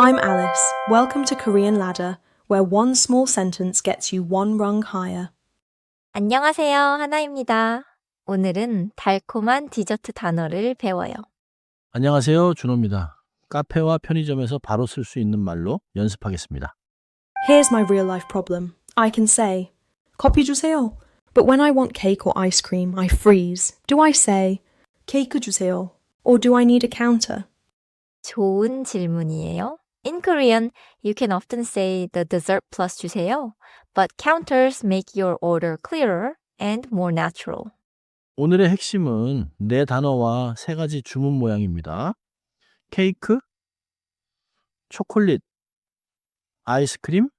I'm Alice. Welcome to Korean Ladder, where one small sentence gets you one rung higher. 안녕하세요. 하나입니다. 오늘은 달콤한 디저트 단어를 배워요. 안녕하세요. 준호입니다. 카페와 편의점에서 바로 쓸 수 있는 말로 연습하겠습니다. Here's my real life problem. I can say, 커피 주세요. But when I want cake or ice cream, I freeze. Do I say, 케이크 주세요? Or do I need a counter? 좋은 질문이에요. In Korean, you can often say the dessert plus 주세요, but counters make your order clearer and more natural. 오늘의 핵심은 네 단어와 세 가지 주문 모양입니다. 케이크, 초콜릿, 아이스크림,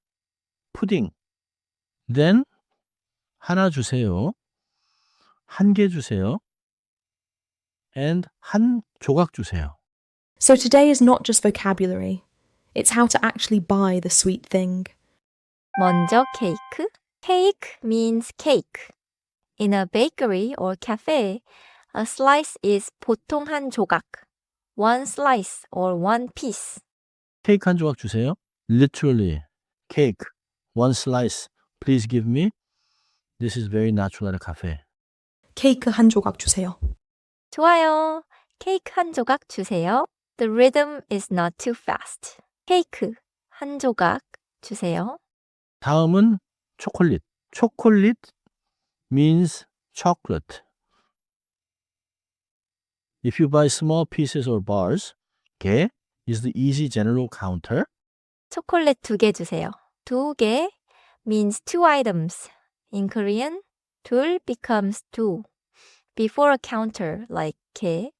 푸딩. Then 하나 주세요. 한 개 주세요. And 한 조각 주세요. So today is not just vocabulary. It's how to actually buy the sweet thing. 먼저 케이크. Cake means cake. In a bakery or cafe, a slice is 보통 한 조각. One slice or one piece. 케이크 한 조각 주세요. Literally, cake, one slice. Please give me. This is very natural at a cafe. 케이크 한 조각 주세요. 좋아요. 케이크 한 조각 주세요. The rhythm is not too fast. 케이크 한 조각 주세요. 다음은 초콜릿. 초콜릿 means chocolate. If you buy small pieces or bars, 개 is the easy general counter. 초콜릿 2개 주세요. 2개 means 2 items. In Korean, 둘 becomes 2. Before a counter like 개,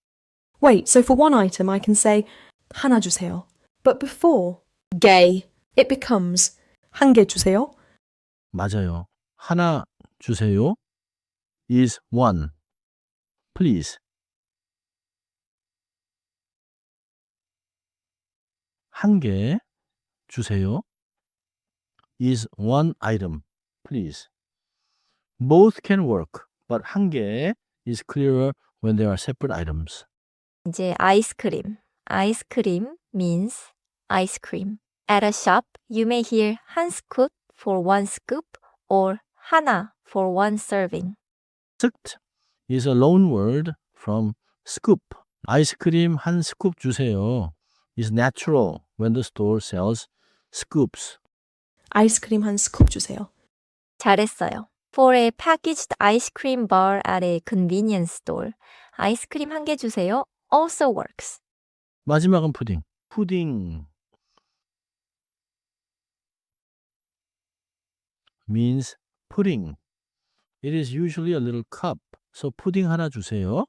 Wait, so for one item I can say, 하나 주세요. But before, 개, it becomes, 한 개 주세요. 맞아요. 하나 주세요 is one. Please. 한 개 주세요 is one item. Please. Both can work, but 한 개 is clearer when they are separate items. 이제 아이스크림. 아이스크림 means ice cream. At a shop, you may hear 한 스쿱 for one scoop or 하나 for one serving. 스크 is a loan word from scoop. 아이스크림 한 스쿱 주세요 is natural when the store sells scoops. 아이스크림 한 스쿱 주세요. 잘했어요. For a packaged ice cream bar at a convenience store, 아이스크림 한 개 주세요 also works. 마지막은 푸딩. 푸딩 means pudding. It is usually a little cup. So 푸딩 하나 주세요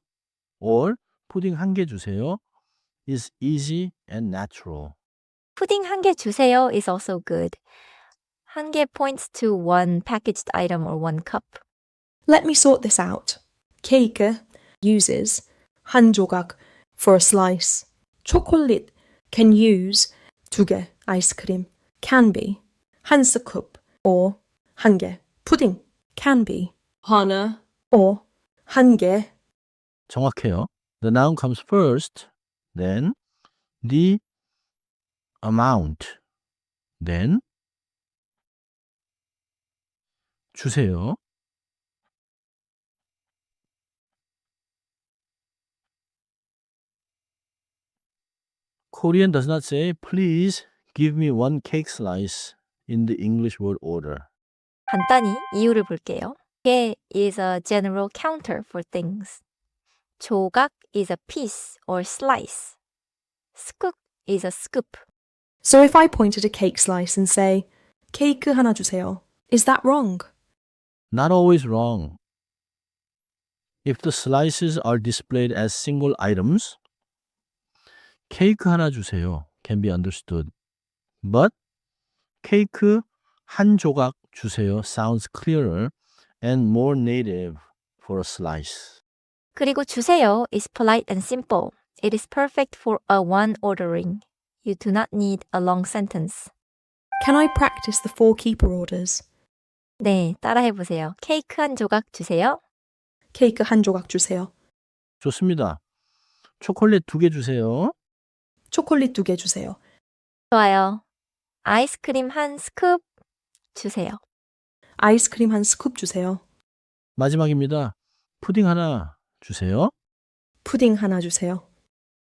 or 푸딩 한 개 주세요 is easy and natural. 푸딩 한 개 주세요 is also good. 한 개 points to one packaged item or one cup. Let me sort this out. 케이크 uses 한 조각 for a slice. 초콜릿 can use 두 개 아이스크림 can be 한 스쿱 or 한 개. 푸딩 can be 하나 or 한 개. 정확해요. The noun comes first, then the amount, then 주세요. Korean does not say, please give me one cake slice in the English word order. 간단히 이유를 볼게요. 개 is a general counter for things. 조각 is a piece or slice. 스쿱 is a scoop. So if I point at a cake slice and say 케이크 하나 주세요, is that wrong? Not always wrong. If the slices are displayed as single items, 케이크 하나 주세요 can be understood. But 케이크 한 조각 주세요 sounds clearer and more native for a slice. 그리고 주세요 is polite and simple. It is perfect for a one ordering. You do not need a long sentence. Can I practice the 4 keeper orders? 네, 따라해 보세요. 케이크 한 조각 주세요. 케이크 한 조각 주세요. 좋습니다. 초콜릿 2개 주세요. 초콜릿 2개 주세요. 좋아요. 아이스크림 한 스쿱 주세요. 아이스크림 한 스쿱 주세요. 마지막입니다. 푸딩 하나 주세요. 푸딩 하나 주세요.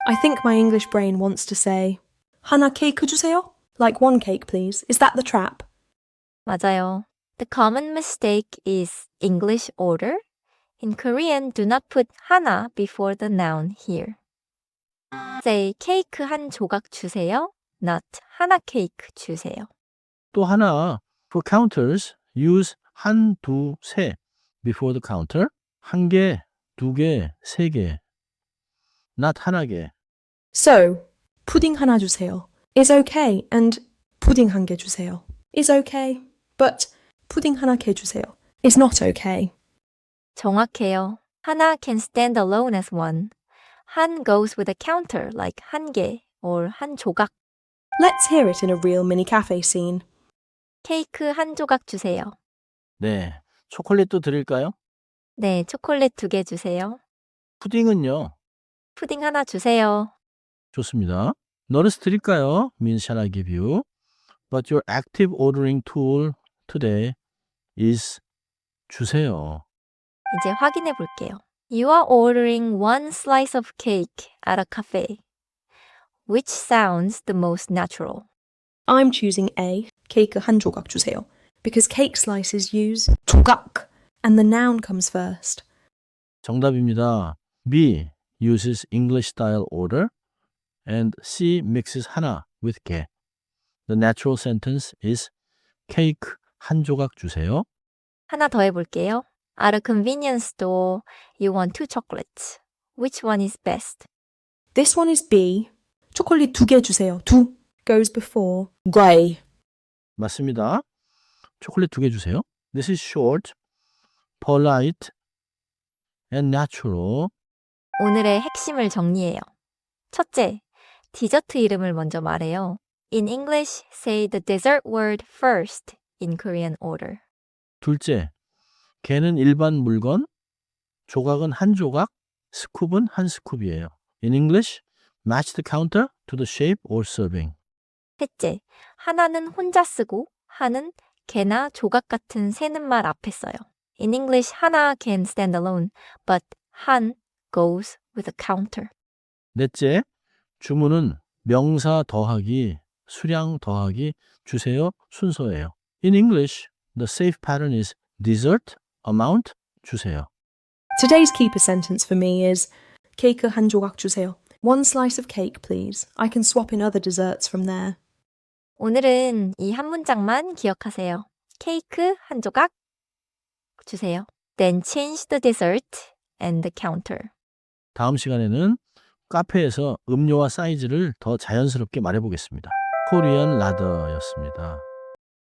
I think my English brain wants to say 하나 케이크 주세요? Like one cake, please. Is that the trap? 맞아요. The common mistake is English order. In Korean, do not put 하나 before the noun here. Say 케이크 한 조각 주세요. Not 하나 케이크 주세요. 또 하나, for counters, use 한, 두, 세 before the counter. 한 개, 두 개, 세 개. not 하나 개. So, 푸딩 하나 주세요 is okay and 푸딩 한 개 주세요 is okay. But 푸딩 하나 개 주세요 is not okay. 정확해요. 하나 can stand alone as one. 한 goes with a counter like 한 개 or 한 조각. Let's hear it in a real mini cafe scene. 케이크 한 조각 주세요. 네, 초콜릿도 드릴까요? 네, 초콜릿 2개 주세요. 푸딩은요? 푸딩 하나 주세요. 좋습니다. notice 드릴까요? means shall I give you? But your active ordering tool today is 주세요. 이제 확인해 볼게요. You are ordering one slice of cake at a cafe. Which sounds the most natural? I'm choosing A, 케이크 한 조각 주세요, because cake slices use 조각 and the noun comes first. 정답입니다. B uses English style order and C mixes 하나 with 개. The natural sentence is 케이크 한 조각 주세요. 하나 더 해볼게요. At a convenience store, you want 2 chocolates. Which one is best? This one is B. 초콜릿 2개 주세요. 두 goes before grey. 맞습니다. 초콜릿 2개 주세요. This is short, polite, and natural. 오늘의 핵심을 정리해요. 첫째, 디저트 이름을 먼저 말해요. In English, say the dessert word first in Korean order. 둘째, 개는 일반 물건, 조각은 한 조각, 스쿱은 한 스쿱이에요. In English, match the counter to the shape or serving. 셋째, 하나는 혼자 쓰고 하는 개나 조각 같은 세는 말 앞에 써요. In English, 하나 can stand alone, but 한 goes with a counter. 넷째, 주문은 명사 더하기, 수량 더하기, 주세요 순서예요. In English, the safe pattern is dessert, amount, 주세요. Today's keeper sentence for me is 케이크 한 조각 주세요. One slice of cake, please. I can swap in other desserts from there. 오늘은 이 한 문장만 기억하세요. 케이크 한 조각 주세요. Then change the dessert and the counter. 다음 시간에는 카페에서 음료와 사이즈를 더 자연스럽게 말해보겠습니다. 코리안 라더였습니다.